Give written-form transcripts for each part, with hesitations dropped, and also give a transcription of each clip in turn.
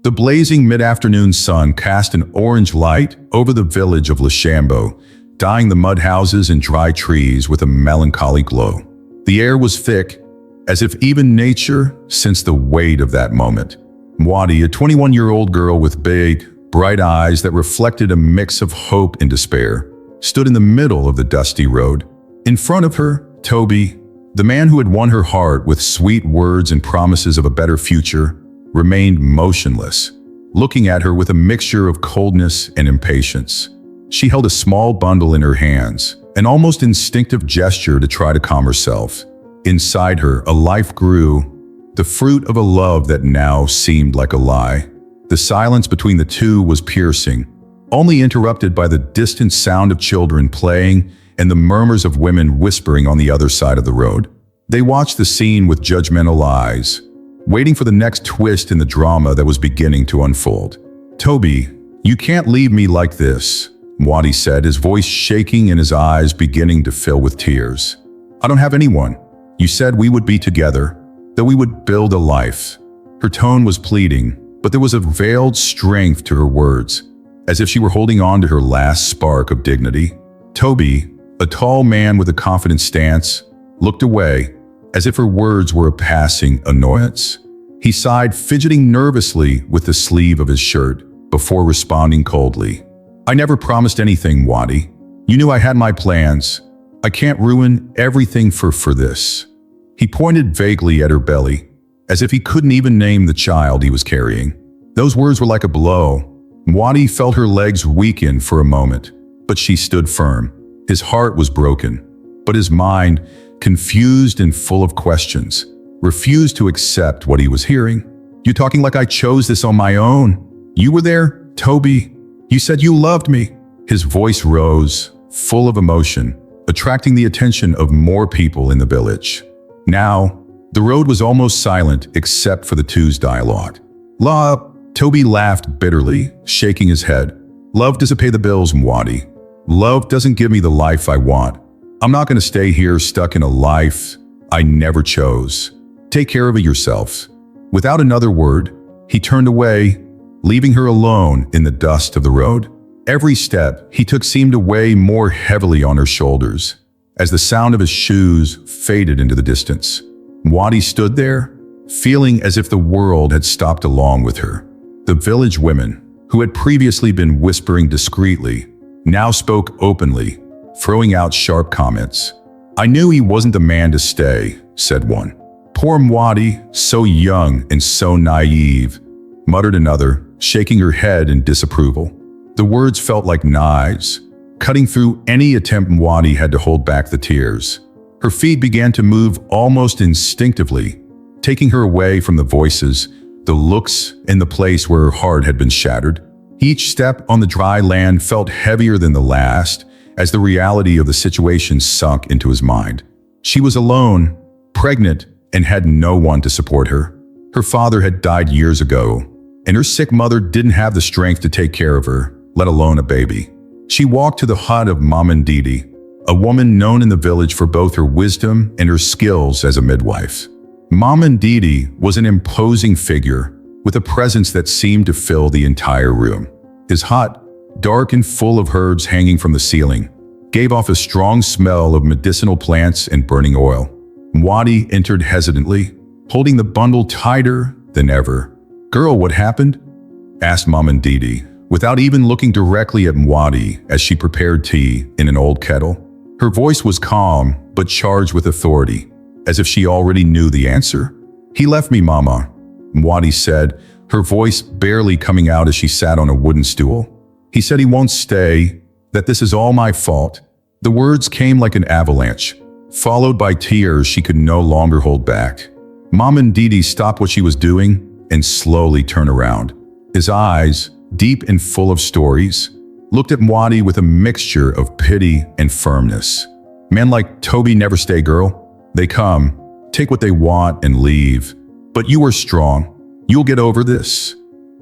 The blazing mid-afternoon sun cast an orange light over the village of Lechambeau, dyeing the mud houses and dry trees with a melancholy glow. The air was thick, as if even nature sensed the weight of that moment. Mwadi, a 21-year-old girl with big, bright eyes that reflected a mix of hope and despair, stood in the middle of the dusty road. In front of her, Toby, the man who had won her heart with sweet words and promises of a better future, remained motionless, looking at her with a mixture of coldness and impatience. She held a small bundle in her hands, an almost instinctive gesture to try to calm herself. Inside her, a life grew, the fruit of a love that now seemed like a lie. The silence between the two was piercing, only interrupted by the distant sound of children playing and the murmurs of women whispering on the other side of the road. They watched the scene with judgmental eyes, waiting for the next twist in the drama that was beginning to unfold. "Toby, you can't leave me like this," Mwadi said, his voice shaking and his eyes beginning to fill with tears. "I don't have anyone. You said we would be together, that we would build a life." Her tone was pleading, but there was a veiled strength to her words, as if she were holding on to her last spark of dignity. Toby, a tall man with a confident stance, looked away, as if her words were a passing annoyance. He sighed, fidgeting nervously with the sleeve of his shirt, before responding coldly. "I never promised anything, Mwadi. You knew I had my plans. I can't ruin everything for this." He pointed vaguely at her belly, as if he couldn't even name the child he was carrying. Those words were like a blow. Mwadi felt her legs weaken for a moment, but she stood firm. His heart was broken, but his mind, confused and full of questions, refused to accept what he was hearing. "You talking like I chose this on my own? You were there, Toby. You said you loved me." His voice rose, full of emotion, attracting the attention of more people in the village. Now, the road was almost silent except for the two's dialogue. Toby laughed bitterly, shaking his head. "Love doesn't pay the bills, Mwadi. Love doesn't give me the life I want. I'm not going to stay here stuck in a life I never chose. Take care of it yourself." Without another word, he turned away, leaving her alone in the dust of the road. Every step he took seemed to weigh more heavily on her shoulders, as the sound of his shoes faded into the distance. Mwadi stood there, feeling as if the world had stopped along with her. The village women, who had previously been whispering discreetly, now spoke openly, throwing out sharp comments. "I knew he wasn't the man to stay," said one. "Poor Mwadi, so young and so naive," muttered another, shaking her head in disapproval. The words felt like knives, cutting through any attempt Mwadi had to hold back the tears. Her feet began to move almost instinctively, taking her away from the voices, the looks, and the place where her heart had been shattered. Each step on the dry land felt heavier than the last, as the reality of the situation sunk into his mind. She was alone, pregnant, and had no one to support her. Her father had died years ago, and her sick mother didn't have the strength to take care of her, let alone a baby. She walked to the hut of Maman Didi, a woman known in the village for both her wisdom and her skills as a midwife. Maman Didi was an imposing figure, with a presence that seemed to fill the entire room. His hut, dark and full of herbs hanging from the ceiling, gave off a strong smell of medicinal plants and burning oil. Mwadi entered hesitantly, holding the bundle tighter than ever. "Girl, what happened?" asked Maman Didi, without even looking directly at Mwadi as she prepared tea in an old kettle. Her voice was calm, but charged with authority, as if she already knew the answer. "He left me, Mama," Mwadi said, her voice barely coming out as she sat on a wooden stool. "He said he won't stay, that this is all my fault." The words came like an avalanche, followed by tears she could no longer hold back. Maman Didi stopped what she was doing and slowly turned around. His eyes, deep and full of stories, looked at Mwadi with a mixture of pity and firmness. "Men like Toby never stay, girl. They come, take what they want and leave. But you are strong. You'll get over this."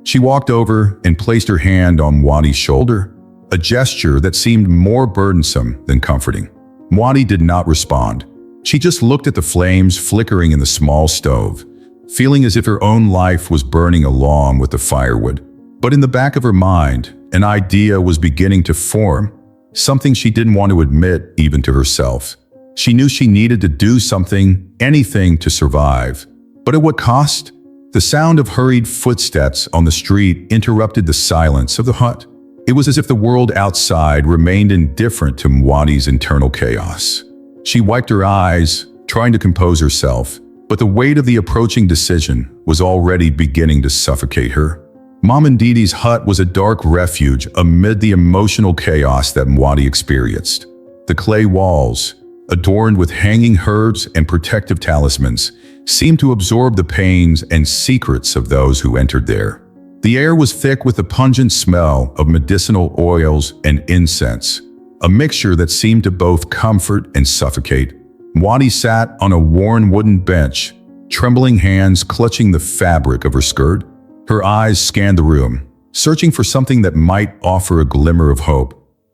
She walked over and placed her hand on Mwadi's shoulder, a gesture that seemed more burdensome than comforting. Mwadi did not respond. She just looked at the flames flickering in the small stove, feeling as if her own life was burning along with the firewood. But in the back of her mind, an idea was beginning to form, something she didn't want to admit even to herself. She knew she needed to do something, anything to survive. But at what cost? The sound of hurried footsteps on the street interrupted the silence of the hut. It was as if the world outside remained indifferent to Mwadi's internal chaos. She wiped her eyes, trying to compose herself, but the weight of the approaching decision was already beginning to suffocate her. Mom Ndidi's hut was a dark refuge amid the emotional chaos that Mwadi experienced. The clay walls, adorned with hanging herbs and protective talismans, seemed to absorb the pains and secrets of those who entered there. The air was thick with the pungent smell of medicinal oils and incense, a mixture that seemed to both comfort and suffocate. Mwadi sat on a worn wooden bench, trembling hands clutching the fabric of her skirt. Her eyes scanned the room, searching for something that might offer a glimmer of hope.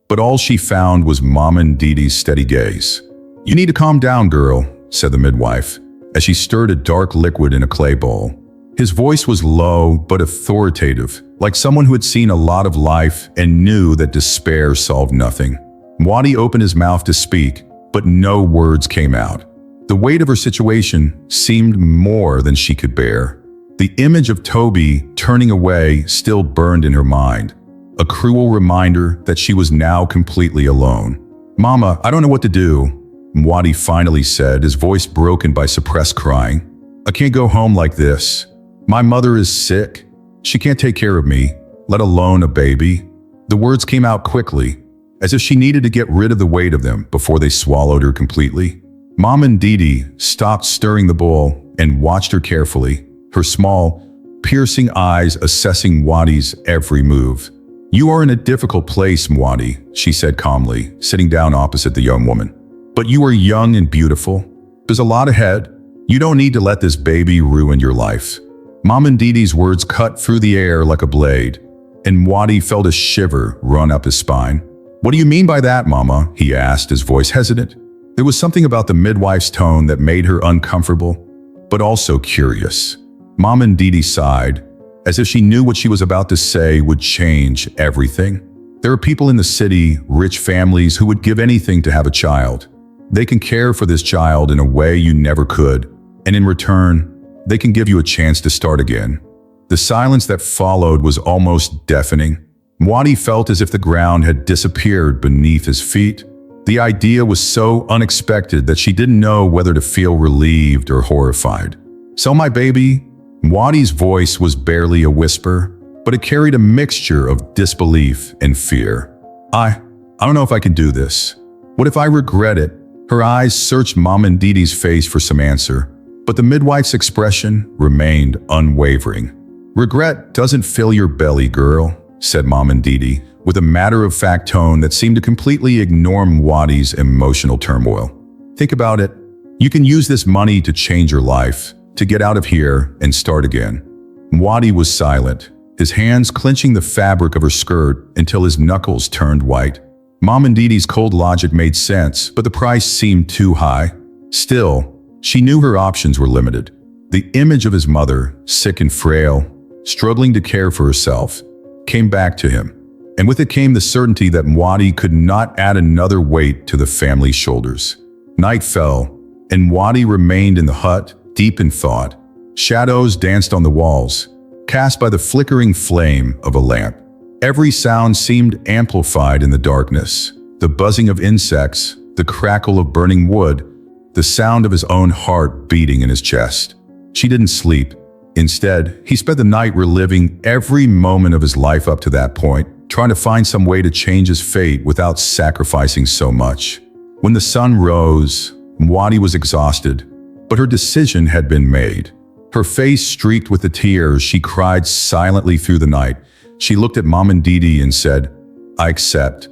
But all she found was Mom Ndidi's steady gaze. "You need to calm down, girl," said the midwife, as she stirred a dark liquid in a clay bowl. His voice was low but authoritative, like someone who had seen a lot of life and knew that despair solved nothing. Mwadi opened his mouth to speak, but no words came out. The weight of her situation seemed more than she could bear. The image of Toby turning away still burned in her mind, a cruel reminder that she was now completely alone. "Mama, I don't know what to do," Mwadi finally said, his voice broken by suppressed crying. "I can't go home like this. My mother is sick. She can't take care of me, let alone a baby." The words came out quickly, as if she needed to get rid of the weight of them before they swallowed her completely. Mom Ndidi stopped stirring the bowl and watched her carefully, her small, piercing eyes assessing Mwadi's every move. "You are in a difficult place, Mwadi," she said calmly, sitting down opposite the young woman. "But you are young and beautiful. There's a lot ahead. You don't need to let this baby ruin your life." Mom Ndidi's words cut through the air like a blade, and Mwadi felt a shiver run up his spine. "What do you mean by that, Mama?" he asked, his voice hesitant. There was something about the midwife's tone that made her uncomfortable, but also curious. Mom Ndidi sighed, as if she knew what she was about to say would change everything. There are people in the city, rich families, who would give anything to have a child. They can care for this child in a way you never could, and in return, they can give you a chance to start again. The silence that followed was almost deafening. Mwadi felt as if the ground had disappeared beneath his feet. The idea was so unexpected that she didn't know whether to feel relieved or horrified. "So my baby?" Mwadi's voice was barely a whisper, but it carried a mixture of disbelief and fear. I don't know if I can do this. What if I regret it?" Her eyes searched Mom Ndidi's face for some answer, but the midwife's expression remained unwavering. "Regret doesn't fill your belly, girl," said Mom Ndidi, with a matter-of-fact tone that seemed to completely ignore Mwadi's emotional turmoil. "Think about it. You can use this money to change your life, to get out of here and start again." Mwadi was silent, his hands clenching the fabric of her skirt until his knuckles turned white. Mom Ndidi's cold logic made sense, but the price seemed too high. Still, she knew her options were limited. The image of his mother, sick and frail, struggling to care for herself, came back to him. And with it came the certainty that Mwadi could not add another weight to the family's shoulders. Night fell, and Mwadi remained in the hut, deep in thought. Shadows danced on the walls, cast by the flickering flame of a lamp. Every sound seemed amplified in the darkness. The buzzing of insects, the crackle of burning wood, the sound of his own heart beating in his chest. She didn't sleep. Instead, he spent the night reliving every moment of his life up to that point, trying to find some way to change his fate without sacrificing so much. When the sun rose, Mwadi was exhausted, but her decision had been made. Her face streaked with the tears, she cried silently through the night. She looked at Mom Ndidi and said, "I accept."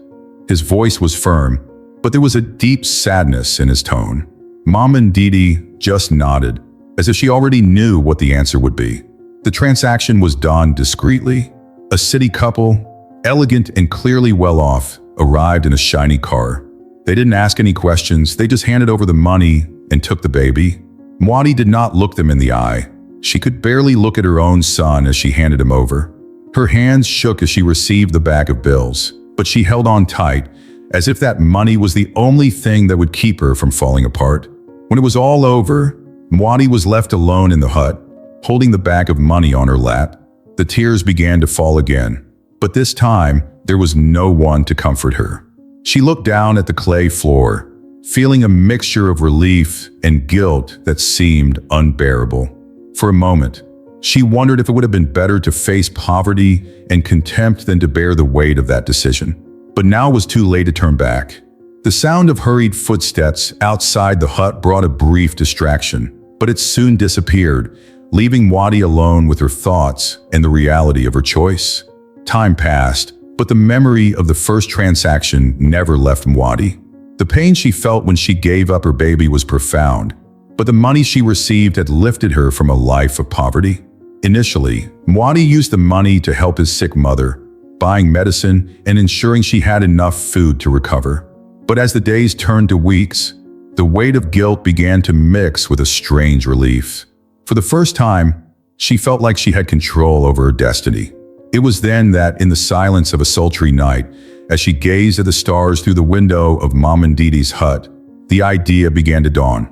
His voice was firm, but there was a deep sadness in his tone. Mom Ndidi just nodded, as if she already knew what the answer would be. The transaction was done discreetly. A city couple, elegant and clearly well off, arrived in a shiny car. They didn't ask any questions, they just handed over the money and took the baby. Mwadi did not look them in the eye. She could barely look at her own son as she handed him over. Her hands shook as she received the bag of bills, but she held on tight, as if that money was the only thing that would keep her from falling apart. When it was all over, Mwadi was left alone in the hut, holding the bag of money on her lap. The tears began to fall again, but this time there was no one to comfort her. She looked down at the clay floor, feeling a mixture of relief and guilt that seemed unbearable. For a moment, she wondered if it would have been better to face poverty and contempt than to bear the weight of that decision. But now it was too late to turn back. The sound of hurried footsteps outside the hut brought a brief distraction, but it soon disappeared, leaving Mwadi alone with her thoughts and the reality of her choice. Time passed, but the memory of the first transaction never left Mwadi. The pain she felt when she gave up her baby was profound, but the money she received had lifted her from a life of poverty. Initially, Mwadi used the money to help his sick mother, buying medicine and ensuring she had enough food to recover. But as the days turned to weeks, the weight of guilt began to mix with a strange relief. For the first time, she felt like she had control over her destiny. It was then that, in the silence of a sultry night, as she gazed at the stars through the window of Mom and Didi's hut, the idea began to dawn.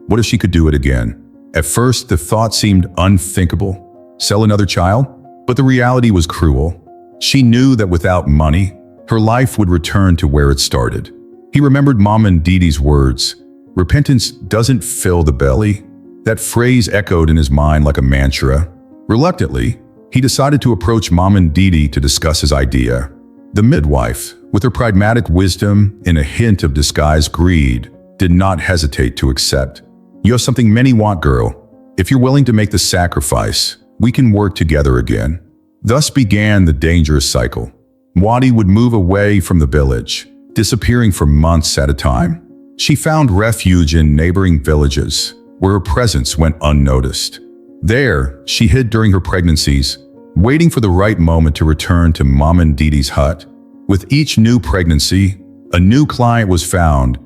What if she could do it again? At first, the thought seemed unthinkable. Sell another child? But the reality was cruel. She knew that without money, her life would return to where it started. He remembered Mom and Didi's words, "Repentance doesn't fill the belly." That phrase echoed in his mind like a mantra. Reluctantly, he decided to approach Mom and Didi to discuss his idea. The midwife, with her pragmatic wisdom and a hint of disguised greed, did not hesitate to accept. "You have something many want, girl. If you're willing to make the sacrifice, we can work together again." Thus began the dangerous cycle. Mwadi would move away from the village, disappearing for months at a time. She found refuge in neighboring villages, where her presence went unnoticed. There, she hid during her pregnancies, waiting for the right moment to return to Mom and Didi's hut. With each new pregnancy, a new client was found,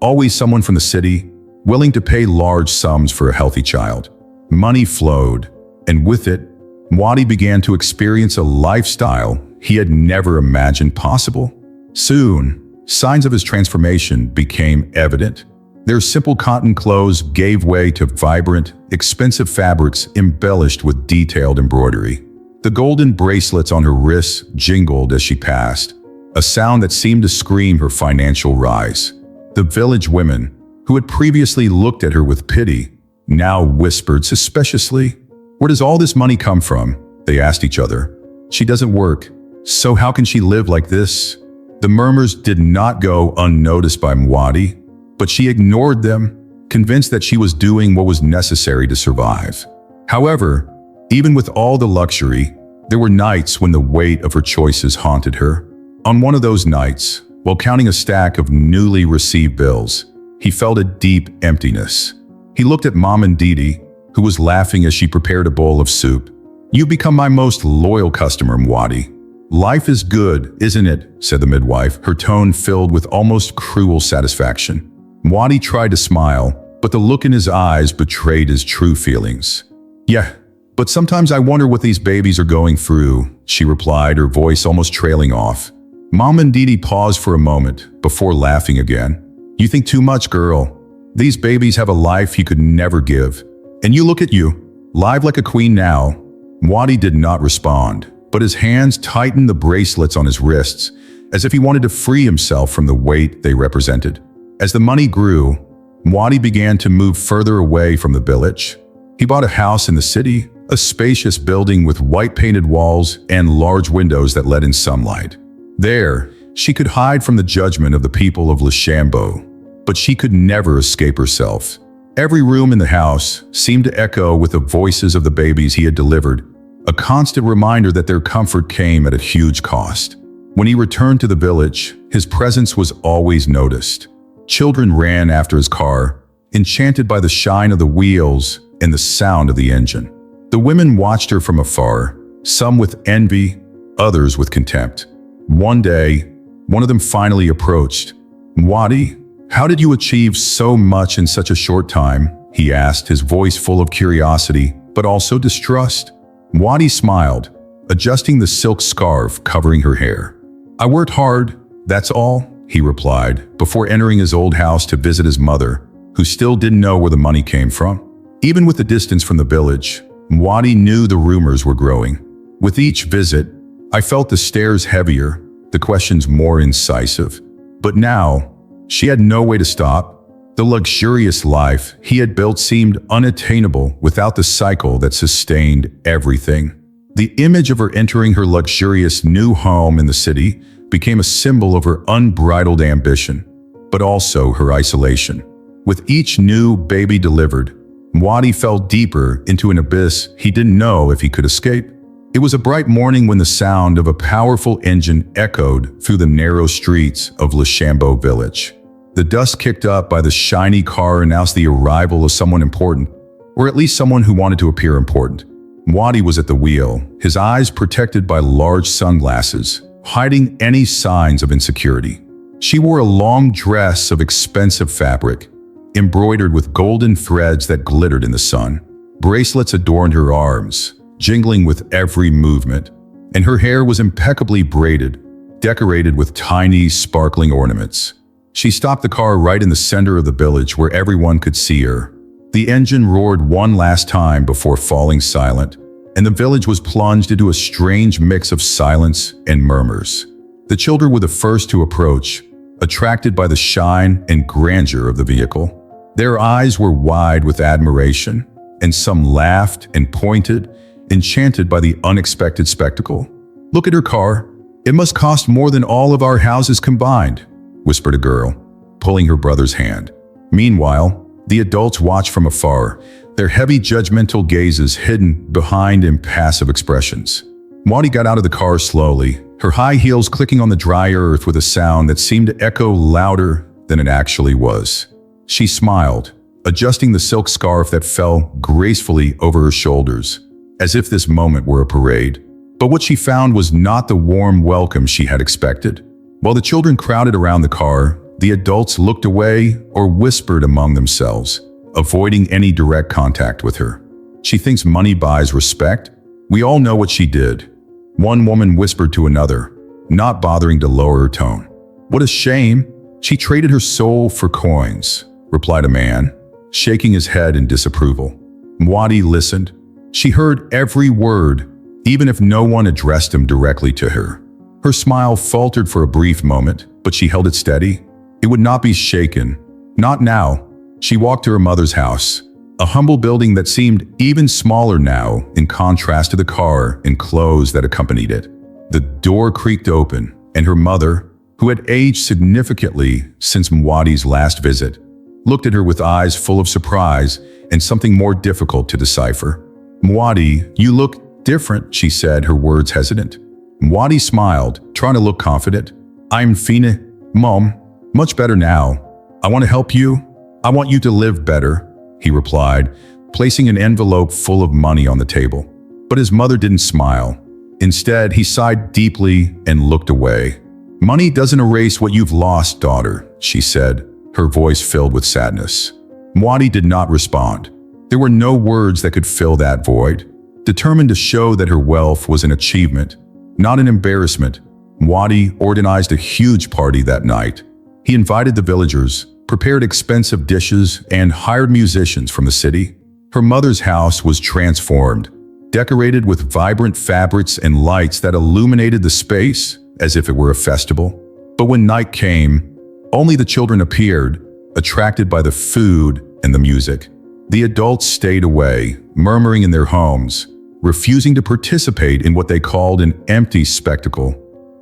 always someone from the city, willing to pay large sums for a healthy child. Money flowed, and with it, Mwadi began to experience a lifestyle he had never imagined possible. Soon, signs of his transformation became evident. Their simple cotton clothes gave way to vibrant, expensive fabrics embellished with detailed embroidery. The golden bracelets on her wrists jingled as she passed, a sound that seemed to scream her financial rise. The village women, who had previously looked at her with pity, now whispered suspiciously. "Where does all this money come from?" they asked each other. "She doesn't work, so how can she live like this?" The murmurs did not go unnoticed by Mwadi, but she ignored them, convinced that she was doing what was necessary to survive. However, even with all the luxury, there were nights when the weight of her choices haunted her. On one of those nights, while counting a stack of newly received bills, he felt a deep emptiness. He looked at Mom and Didi, who was laughing as she prepared a bowl of soup. "You've become my most loyal customer, Mwadi." "Life is good, isn't it?" said the midwife, her tone filled with almost cruel satisfaction. Mwadi tried to smile, but the look in his eyes betrayed his true feelings. "Yeah, but sometimes I wonder what these babies are going through," she replied, her voice almost trailing off. Mom and Didi paused for a moment before laughing again. "You think too much, girl. These babies have a life you could never give. And you look at you, live like a queen now." Mwadi did not respond, but his hands tightened the bracelets on his wrists, as if he wanted to free himself from the weight they represented. As the money grew, Mwadi began to move further away from the village. He bought a house in the city, a spacious building with white-painted walls and large windows that let in sunlight. There, she could hide from the judgment of the people of Lishambo, but she could never escape herself. Every room in the house seemed to echo with the voices of the babies he had delivered, a constant reminder that their comfort came at a huge cost. When he returned to the village, his presence was always noticed. Children ran after his car, enchanted by the shine of the wheels and the sound of the engine. The women watched her from afar, some with envy, others with contempt. One day, one of them finally approached. "Mwadi, how did you achieve so much in such a short time?" he asked, his voice full of curiosity but also distrust. Mwadi smiled, adjusting the silk scarf covering her hair. "I worked hard, that's all," he replied, before entering his old house to visit his mother, who still didn't know where the money came from. Even with the distance from the village, Mwadi knew the rumors were growing. With each visit, I felt the stares heavier, the questions more incisive. But now, she had no way to stop. The luxurious life he had built seemed unattainable without the cycle that sustained everything. The image of her entering her luxurious new home in the city became a symbol of her unbridled ambition, but also her isolation. With each new baby delivered, Mwadi fell deeper into an abyss he didn't know if he could escape. It was a bright morning when the sound of a powerful engine echoed through the narrow streets of Lashambo village. The dust kicked up by the shiny car announced the arrival of someone important, or at least someone who wanted to appear important. Mwadi was at the wheel, his eyes protected by large sunglasses, hiding any signs of insecurity. She wore a long dress of expensive fabric, embroidered with golden threads that glittered in the sun. Bracelets adorned her arms, jingling with every movement, and her hair was impeccably braided, decorated with tiny, sparkling ornaments. She stopped the car right in the center of the village where everyone could see her. The engine roared one last time before falling silent, and the village was plunged into a strange mix of silence and murmurs. The children were the first to approach, attracted by the shine and grandeur of the vehicle. Their eyes were wide with admiration, and some laughed and pointed, enchanted by the unexpected spectacle. "Look at her car. It must cost more than all of our houses combined," whispered a girl, pulling her brother's hand. Meanwhile, the adults watched from afar, their heavy judgmental gazes hidden behind impassive expressions. Mwadi got out of the car slowly, her high heels clicking on the dry earth with a sound that seemed to echo louder than it actually was. She smiled, adjusting the silk scarf that fell gracefully over her shoulders, as if this moment were a parade. But what she found was not the warm welcome she had expected. While the children crowded around the car, the adults looked away or whispered among themselves, avoiding any direct contact with her. "She thinks money buys respect? We all know what she did," one woman whispered to another, not bothering to lower her tone. "What a shame. She traded her soul for coins," replied a man, shaking his head in disapproval. Mwadi listened. She heard every word, even if no one addressed him directly to her. Her smile faltered for a brief moment, but she held it steady. It would not be shaken. Not now. She walked to her mother's house, a humble building that seemed even smaller now in contrast to the car and clothes that accompanied it. The door creaked open, and her mother, who had aged significantly since Mwadi's last visit, looked at her with eyes full of surprise and something more difficult to decipher. "Mwadi, you look different," she said, her words hesitant. Mwadi smiled, trying to look confident. "I'm fine, Mom. Much better now. I want to help you. I want you to live better," he replied, placing an envelope full of money on the table. But his mother didn't smile. Instead, he sighed deeply and looked away. "Money doesn't erase what you've lost, daughter," she said, her voice filled with sadness. Mwadi did not respond. There were no words that could fill that void. Determined to show that her wealth was an achievement, not an embarrassment, Mwadi organized a huge party that night. He invited the villagers, prepared expensive dishes, and hired musicians from the city. Her mother's house was transformed, decorated with vibrant fabrics and lights that illuminated the space as if it were a festival. But when night came, only the children appeared, attracted by the food and the music. The adults stayed away, murmuring in their homes, refusing to participate in what they called an empty spectacle.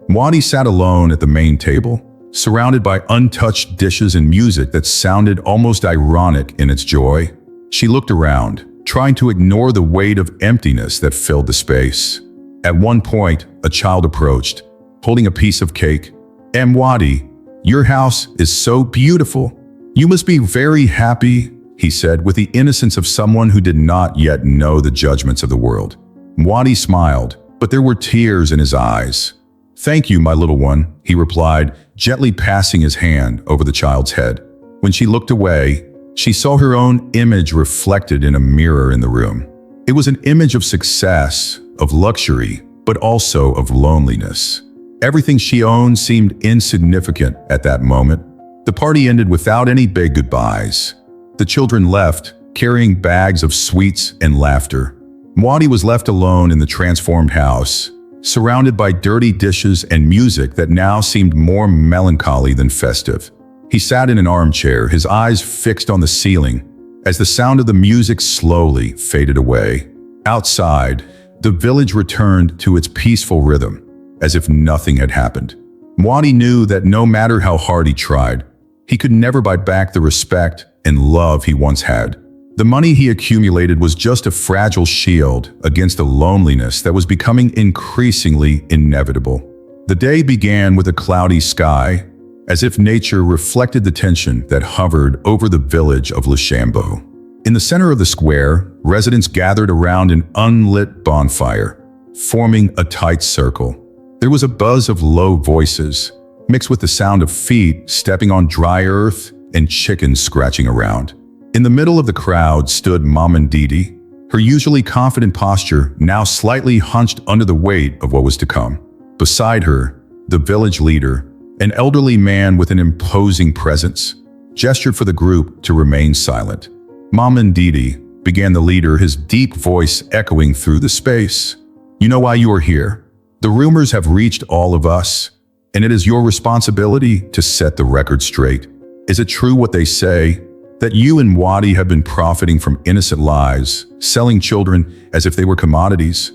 Mwadi sat alone at the main table, surrounded by untouched dishes and music that sounded almost ironic in its joy. She looked around, trying to ignore the weight of emptiness that filled the space. At one point, a child approached, holding a piece of cake. "Mwadi, your house is so beautiful. You must be very happy," he said with the innocence of someone who did not yet know the judgments of the world. Mwadi smiled, but there were tears in his eyes. "Thank you, my little one," he replied, gently passing his hand over the child's head. When she looked away, she saw her own image reflected in a mirror in the room. It was an image of success, of luxury, but also of loneliness. Everything she owned seemed insignificant at that moment. The party ended without any big goodbyes. The children left, carrying bags of sweets and laughter. Mwadi was left alone in the transformed house, surrounded by dirty dishes and music that now seemed more melancholy than festive. He sat in an armchair, his eyes fixed on the ceiling, as the sound of the music slowly faded away. Outside, the village returned to its peaceful rhythm, as if nothing had happened. Mwadi knew that no matter how hard he tried, he could never buy back the respect and love he once had. The money he accumulated was just a fragile shield against a loneliness that was becoming increasingly inevitable. The day began with a cloudy sky, as if nature reflected the tension that hovered over the village of Lashambo. In the center of the square, residents gathered around an unlit bonfire, forming a tight circle. There was a buzz of low voices, mixed with the sound of feet stepping on dry earth and chickens scratching around. In the middle of the crowd stood Maman Didi, her usually confident posture now slightly hunched under the weight of what was to come. Beside her, the village leader, an elderly man with an imposing presence, gestured for the group to remain silent. Maman Didi, began the leader, his deep voice echoing through the space. You know why you are here? The rumors have reached all of us, and it is your responsibility to set the record straight. Is it true what they say, that you and Mwadi have been profiting from innocent lives, selling children as if they were commodities?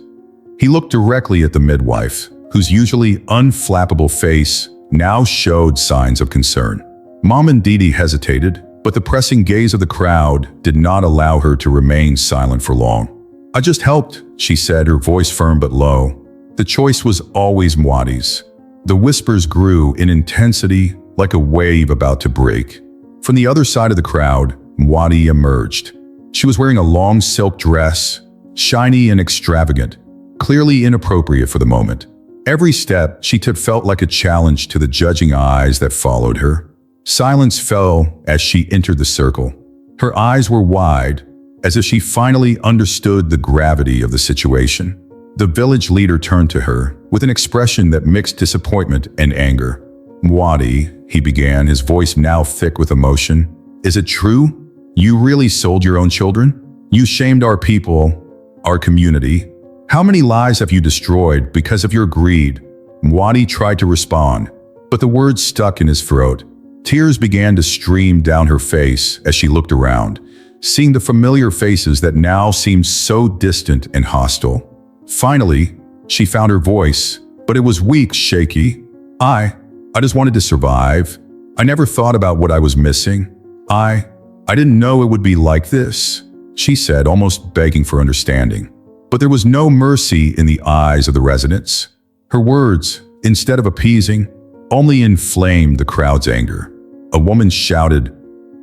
He looked directly at the midwife, whose usually unflappable face now showed signs of concern. Maman Didi hesitated, but the pressing gaze of the crowd did not allow her to remain silent for long. I just helped, she said, her voice firm but low. The choice was always Mwadi's. The whispers grew in intensity like a wave about to break. From the other side of the crowd, Mwadi emerged. She was wearing a long silk dress, shiny and extravagant, clearly inappropriate for the moment. Every step she took felt like a challenge to the judging eyes that followed her. Silence fell as she entered the circle. Her eyes were wide, as if she finally understood the gravity of the situation. The village leader turned to her with an expression that mixed disappointment and anger. Mwadi, he began, his voice now thick with emotion. Is it true? You really sold your own children? You shamed our people, our community. How many lives have you destroyed because of your greed? Mwadi tried to respond, but the words stuck in his throat. Tears began to stream down her face as she looked around, seeing the familiar faces that now seemed so distant and hostile. Finally, she found her voice, but it was weak, shaky. I just wanted to survive. I never thought about what I was missing. I didn't know it would be like this, she said, almost begging for understanding. But there was no mercy in the eyes of the residents. Her words, instead of appeasing, only inflamed the crowd's anger. A woman shouted,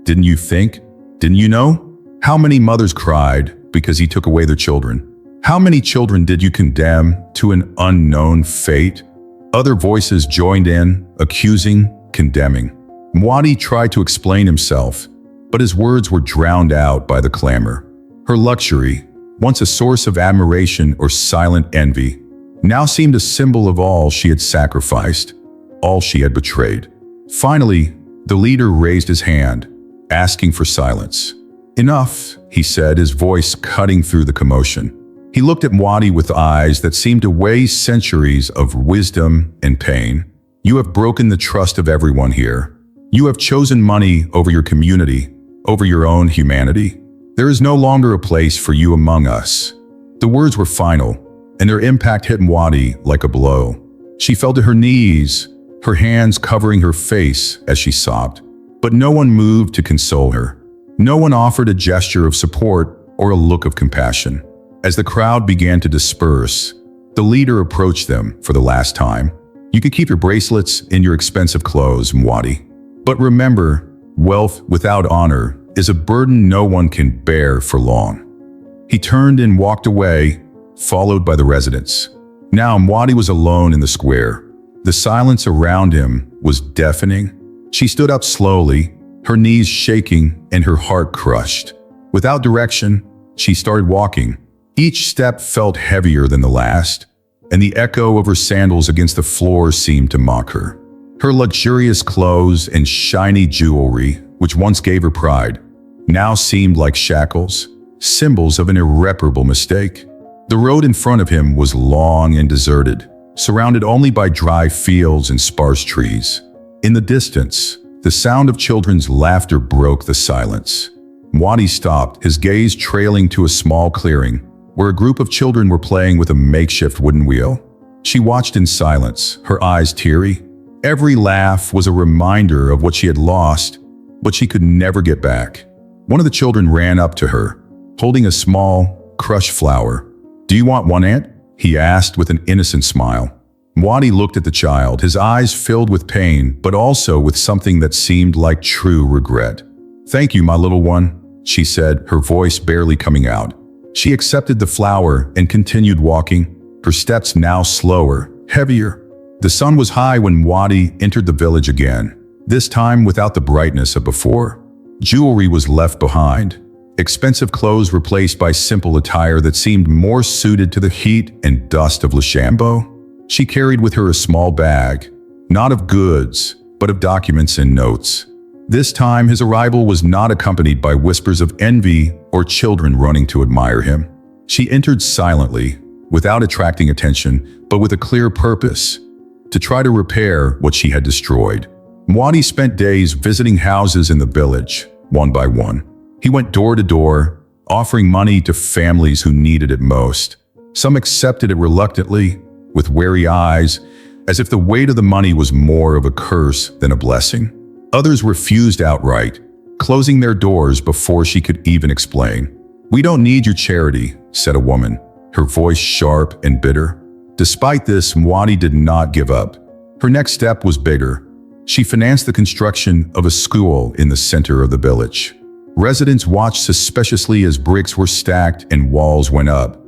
"Didn't you think? Didn't you know? How many mothers cried because he took away their children? How many children did you condemn to an unknown fate?" Other voices joined in, accusing, condemning. Mwadi tried to explain himself, but his words were drowned out by the clamor. Her luxury, once a source of admiration or silent envy, now seemed a symbol of all she had sacrificed, all she had betrayed. Finally, the leader raised his hand, asking for silence. Enough, he said, his voice cutting through the commotion. He looked at Mwadi with eyes that seemed to weigh centuries of wisdom and pain. You have broken the trust of everyone here. You have chosen money over your community, over your own humanity. There is no longer a place for you among us. The words were final, and their impact hit Mwadi like a blow. She fell to her knees, her hands covering her face as she sobbed. But no one moved to console her. No one offered a gesture of support or a look of compassion. As the crowd began to disperse, the leader approached them for the last time. You could keep your bracelets in your expensive clothes, Mwadi. But remember, wealth without honor is a burden no one can bear for long. He turned and walked away, followed by the residents. Now Mwadi was alone in the square. The silence around him was deafening. She stood up slowly, her knees shaking and her heart crushed. Without direction, she started walking, Each step felt heavier than the last, and the echo of her sandals against the floor seemed to mock her. Her luxurious clothes and shiny jewelry, which once gave her pride, now seemed like shackles, symbols of an irreparable mistake. The road in front of him was long and deserted, surrounded only by dry fields and sparse trees. In the distance, the sound of children's laughter broke the silence. Mwadi stopped, his gaze trailing to a small clearing, where a group of children were playing with a makeshift wooden wheel. She watched in silence, her eyes teary. Every laugh was a reminder of what she had lost, but she could never get back. One of the children ran up to her, holding a small, crushed flower. "Do you want one, Aunt?" he asked with an innocent smile. Mwadi looked at the child, his eyes filled with pain, but also with something that seemed like true regret. "Thank you, my little one," she said, her voice barely coming out. She accepted the flower and continued walking, her steps now slower, heavier. The sun was high when Mwadi entered the village again, this time without the brightness of before. Jewelry was left behind, expensive clothes replaced by simple attire that seemed more suited to the heat and dust of Leshambo. She carried with her a small bag, not of goods, but of documents and notes. This time his arrival was not accompanied by whispers of envy or children running to admire him. She entered silently, without attracting attention, but with a clear purpose: to try to repair what she had destroyed. Mwadi spent days visiting houses in the village, one by one. He went door to door, offering money to families who needed it most. Some accepted it reluctantly, with wary eyes, as if the weight of the money was more of a curse than a blessing. Others refused outright, closing their doors before she could even explain. "We don't need your charity," said a woman, her voice sharp and bitter. Despite this, Mwadi did not give up. Her next step was bigger. She financed the construction of a school in the center of the village. Residents watched suspiciously as bricks were stacked and walls went up.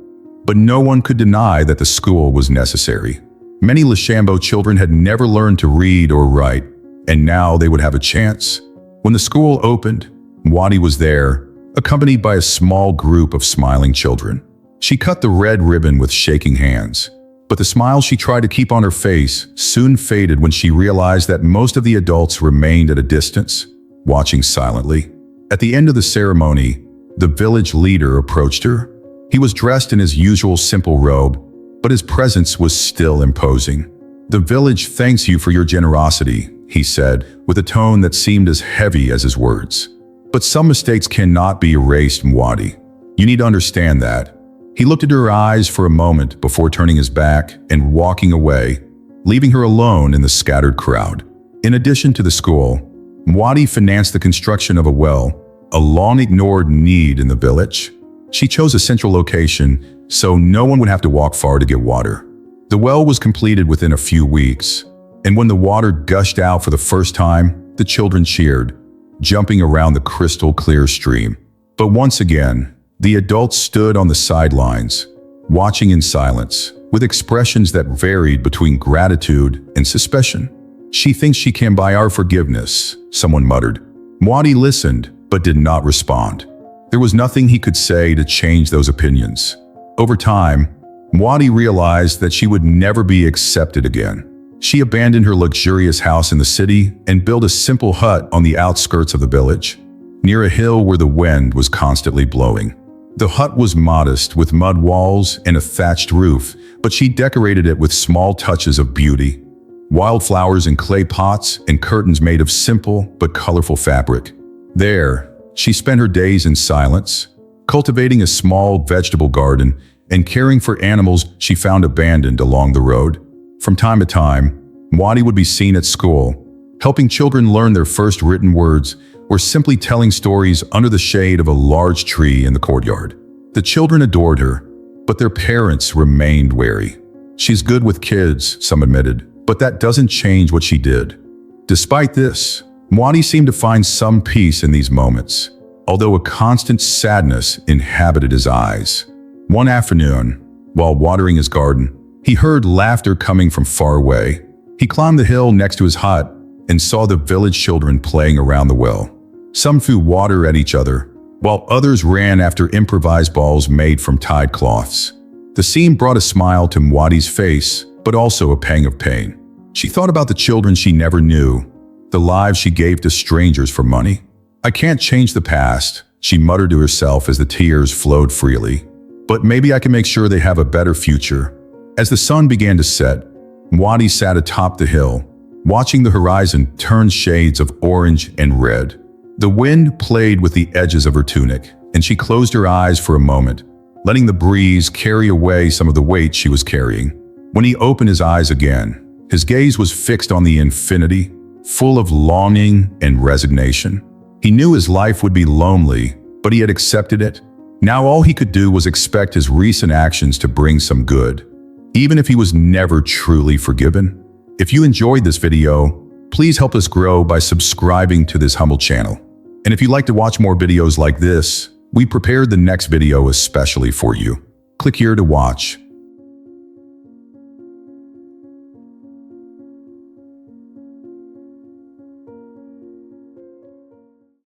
But no one could deny that the school was necessary. Many Leshambo children had never learned to read or write, and now they would have a chance. When the school opened, Mwadi was there, accompanied by a small group of smiling children. She cut the red ribbon with shaking hands, but the smile she tried to keep on her face soon faded when she realized that most of the adults remained at a distance, watching silently. At the end of the ceremony, the village leader approached her. He was dressed in his usual simple robe, but his presence was still imposing. "The village thanks you for your generosity," he said, with a tone that seemed as heavy as his words. "But some mistakes cannot be erased, Mwadi. You need to understand that." He looked at her eyes for a moment before turning his back and walking away, leaving her alone in the scattered crowd. In addition to the school, Mwadi financed the construction of a well, a long-ignored need in the village. She chose a central location so no one would have to walk far to get water. The well was completed within a few weeks, and when the water gushed out for the first time, the children cheered, jumping around the crystal-clear stream. But once again, the adults stood on the sidelines, watching in silence, with expressions that varied between gratitude and suspicion. "She thinks she can buy our forgiveness," someone muttered. Mwadi listened, but did not respond. There was nothing he could say to change those opinions. Over time, Mwadi realized that she would never be accepted again. She abandoned her luxurious house in the city and built a simple hut on the outskirts of the village, near a hill where the wind was constantly blowing. The hut was modest, with mud walls and a thatched roof, but she decorated it with small touches of beauty: wildflowers in clay pots and curtains made of simple but colorful fabric. There, she spent her days in silence, cultivating a small vegetable garden and caring for animals she found abandoned along the road. From time to time, Mwadi would be seen at school, helping children learn their first written words or simply telling stories under the shade of a large tree in the courtyard. The children adored her, but their parents remained wary. "She's good with kids," some admitted, but that doesn't change what she did. Despite this, Mwadi seemed to find some peace in these moments, although a constant sadness inhabited his eyes. One afternoon, while watering his garden, he heard laughter coming from far away. He climbed the hill next to his hut and saw the village children playing around the well. Some threw water at each other, while others ran after improvised balls made from tied cloths. The scene brought a smile to Mwadi's face, but also a pang of pain. She thought about the children she never knew, the lives she gave to strangers for money. "I can't change the past," she muttered to herself as the tears flowed freely. "But maybe I can make sure they have a better future." As the sun began to set, Mwadi sat atop the hill, watching the horizon turn shades of orange and red. The wind played with the edges of her tunic, and she closed her eyes for a moment, letting the breeze carry away some of the weight she was carrying. When he opened his eyes again, his gaze was fixed on the infinity, full of longing and resignation. He knew his life would be lonely, but he had accepted it. Now all he could do was expect his recent actions to bring some good, even if he was never truly forgiven. If you enjoyed this video, please help us grow by subscribing to this humble channel. And if you'd like to watch more videos like this, we prepared the next video especially for you. Click here to watch.